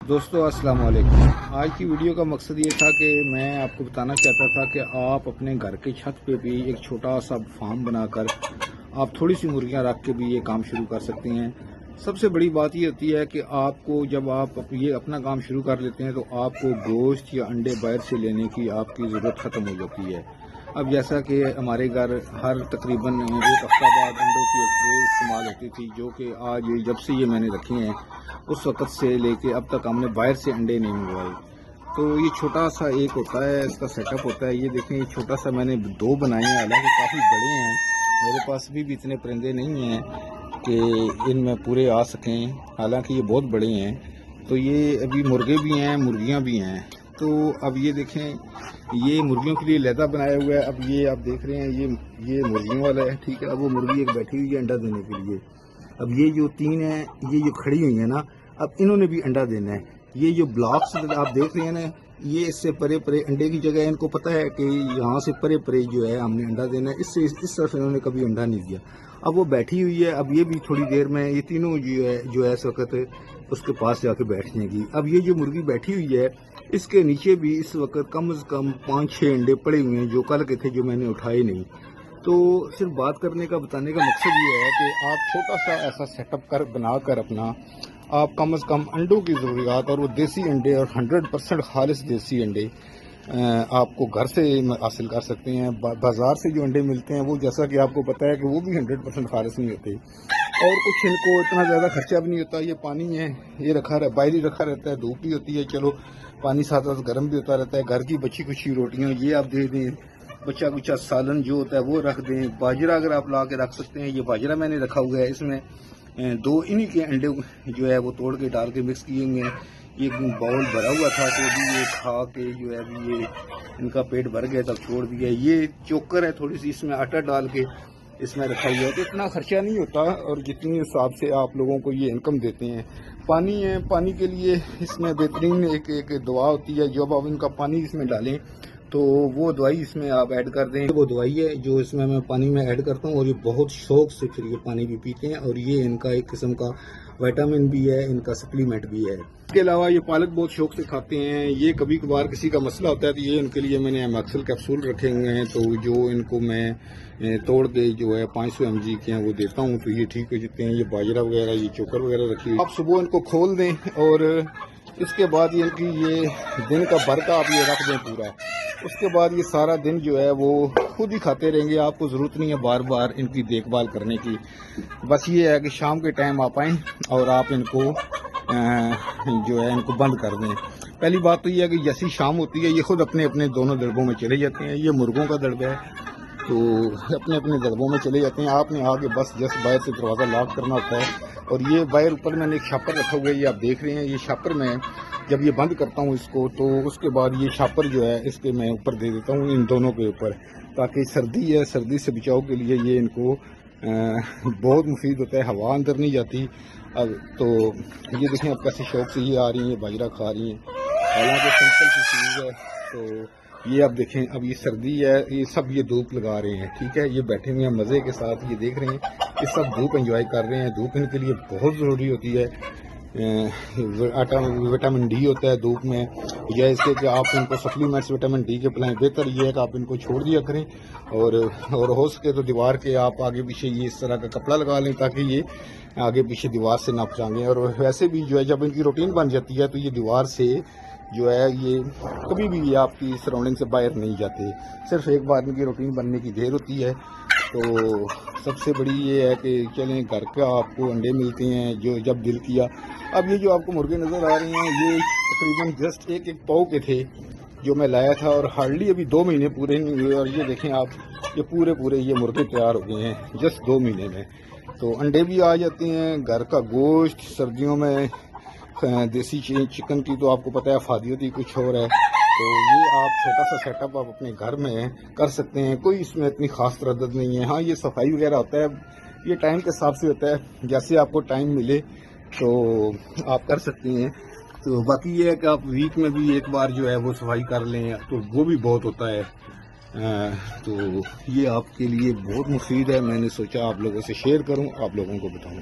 दोस्तों अस्सलाम वालेकुम। आज की वीडियो का मकसद ये था कि मैं आपको बताना चाहता था कि आप अपने घर की छत पे भी एक छोटा सा फार्म बनाकर आप थोड़ी सी मुर्गियां रख के भी ये काम शुरू कर सकती हैं। सबसे बड़ी बात ये होती है कि आपको जब आप ये अपना काम शुरू कर लेते हैं तो आपको गोश्त या अंडे बाहर से लेने की आपकी ज़रूरत ख़त्म हो जाती है। अब जैसा कि हमारे घर हर तकरीबन एक हफ्ता बाद अंडों की वो इस्तेमाल होती थी, जो कि आज जब से ये मैंने रखे हैं उस वक़्त से लेके अब तक हमने बाहर से अंडे नहीं मंगवाए। तो ये छोटा सा एक होता है, इसका सेटअप होता है। ये देखें, ये छोटा सा मैंने 2 बनाए हैं, हालांकि काफ़ी बड़े हैं। मेरे पास भी इतने परिंदे नहीं हैं कि इनमें पूरे आ सकें, हालांकि ये बहुत बड़े हैं। तो ये अभी मुर्गे भी हैं, मुर्गियां भी हैं। तो अब ये देखें, ये मुर्गियों के लिए लहदा बनाया हुआ है। अब ये आप देख रहे हैं, ये मुर्गियों वाला है, ठीक है। अब वो मुर्गी एक बैठी हुई है अंडा देने के लिए। अब ये जो 3 हैं, ये जो खड़ी हुई है ना, अब इन्होंने भी अंडा देना है। ये जो ब्लॉक्स आप देख रहे हैं ना, ये इससे परे परे अंडे की जगह इनको पता है कि यहाँ से परे परे जो है हमने अंडा देना है। इससे इस तरफ इन्होंने कभी अंडा नहीं दिया। अब वो बैठी हुई है, अब ये भी थोड़ी देर में ये तीनों जो है इस वक्त उसके पास जाके बैठ जाएंगी। अब ये जो मुर्गी बैठी हुई है, इसके नीचे भी इस वक्त कम से कम 5-6 अंडे पड़े हुए हैं, जो कल के थे, जो मैंने उठाए नहीं। तो सिर्फ बात करने का, बताने का मकसद ये है कि आप छोटा सा ऐसा सेटअप बनाकर अपना आप कम से कम अंडों की ज़रूरियात, और वो देसी अंडे और 100% खालिस देसी अंडे आपको घर से हासिल कर सकते हैं। बाज़ार से जो अंडे मिलते हैं वो, जैसा कि आपको पता है कि वो भी 100% खालिस नहीं होते, और कुछ इनको इतना ज़्यादा खर्चा भी नहीं होता। ये पानी है, ये बाहर ही रखा रहता है, धूप भी होती है, चलो पानी साथ साथ गर्म भी होता रहता है। घर की बची कुची रोटियाँ ये आप दे दें, बचा कुचा सालन जो होता है वो रख दें। बाजरा अगर आप ला के रख सकते हैं, ये बाजरा मैंने रखा हुआ है। इसमें 2 इन्हीं के अंडे जो है वो तोड़ के डाल के मिक्स किए हुए हैं। ये बाउल भरा हुआ था, तो भी ये खा के जो है अभी ये इनका पेट भर गया, तब छोड़ दिया। ये चोकर है, थोड़ी सी इसमें आटा डाल के इसमें रखा हुआ है, तो इतना खर्चा नहीं होता, और जितनी हिसाब से आप लोगों को ये इनकम देते हैं। पानी है, पानी के लिए इसमें बेहतरीन एक दवा होती है। जब आप इनका पानी इसमें डालें तो वो दवाई इसमें आप ऐड कर दें। वो दवाई है जो इसमें मैं पानी में ऐड करता हूँ, और ये बहुत शौक से फिर ये पानी भी पीते हैं, और ये इनका एक किस्म का विटामिन भी है, इनका सप्लीमेंट भी है। इसके अलावा ये पालक बहुत शौक से खाते हैं। ये कभी कभार किसी का मसला होता है तो ये इनके लिए मैंने एमैक्सल कैप्सूल रखे हुए हैं, तो जो इनको मैं तोड़ के जो है 500 mg के हैं वो देता हूँ, तो ये ठीक हो जाते हैं। ये बाजरा वगैरह, ये चोकर वगैरह रखी हुई, आप सुबह इनको खोल दें, और इसके बाद ये इनकी ये दिन का भर का आप ये रख दें पूरा। उसके बाद ये सारा दिन जो है वो खुद ही खाते रहेंगे, आपको ज़रूरत नहीं है बार बार इनकी देखभाल करने की। बस ये है कि शाम के टाइम आप आएँ और आप इनको जो है इनको बंद कर दें। पहली बात तो ये है कि जैसी शाम होती है ये खुद अपने अपने दोनों दड़बों में चले जाते हैं। ये मुर्गों का दड़बा है, तो अपने अपने दड़बों में चले जाते हैं। आपने आगे बस जस्ट बाहर से दरवाज़ा लॉक करना होता है, और ये बाहर ऊपर मैंने एक छापर रखा हुआ है, ये आप देख रहे हैं। ये छापर में जब ये बंद करता हूँ इसको, तो उसके बाद ये छापर जो है इसके मैं ऊपर दे देता हूँ, इन दोनों के ऊपर, ताकि सर्दी है, सर्दी से बचाव के लिए ये इनको बहुत मुफीद होता है, हवा अंदर नहीं जाती। अब तो ये देखें, अब कैसे शौक से ये आ रही हैं, बाजरा खा रही हैं, हालांकि सिंपल सी चीज़ है। तो ये अब देखें, अब ये सर्दी है, ये सब ये धूप लगा रहे हैं, ठीक है। ये बैठे हुए हैं मज़े के साथ, ये देख रहे हैं, ये सब धूप एंजॉय कर रहे हैं। धूप इनके लिए बहुत ज़रूरी होती है। विटामिन डी होता है धूप में, या इसके कि आप इनको सप्लीमेंट्स विटामिन डी के पिलाएं। बेहतर ये है कि आप इनको छोड़ दिया करें, और हो सके तो दीवार के आप आगे पीछे ये इस तरह का कपड़ा लगा लें, ताकि ये आगे पीछे दीवार से ना पहुँचें। और वैसे भी जो है जब इनकी रूटीन बन जाती है तो ये दीवार से जो है ये कभी भी ये आपकी सराउंडिंग से बाहर नहीं जाते। सिर्फ एक बार इनकी रूटीन बनने की देर होती है। तो सबसे बड़ी ये है कि चलें, घर का आपको अंडे मिलते हैं जो जब दिल किया। अब ये जो आपको मुर्गे नज़र आ रहे हैं, ये तकरीबन जस्ट एक पाव के थे जो मैं लाया था, और हार्डली अभी 2 महीने पूरे नहीं हुए, और ये देखें आप, ये पूरे ये मुर्गे तैयार हो गए हैं जस्ट 2 महीने में। तो अंडे भी आ जाते हैं, घर का गोश्त, सर्दियों में देसी चिकन की तो आपको पता है फादी होती कुछ और है। तो ये आप छोटा सा सेटअप आप अपने घर में कर सकते हैं, कोई इसमें इतनी खास तरद्दुद नहीं है। हाँ, ये सफाई वगैरह होता है, ये टाइम के हिसाब से होता है, जैसे आपको टाइम मिले तो आप कर सकते हैं। तो बाकी ये है कि आप वीक में भी एक बार जो है वो सफाई कर लें, तो वो भी बहुत होता है। तो ये आपके लिए बहुत मुफीद है, मैंने सोचा आप लोगों से शेयर करूं, आप लोगों को बताऊं।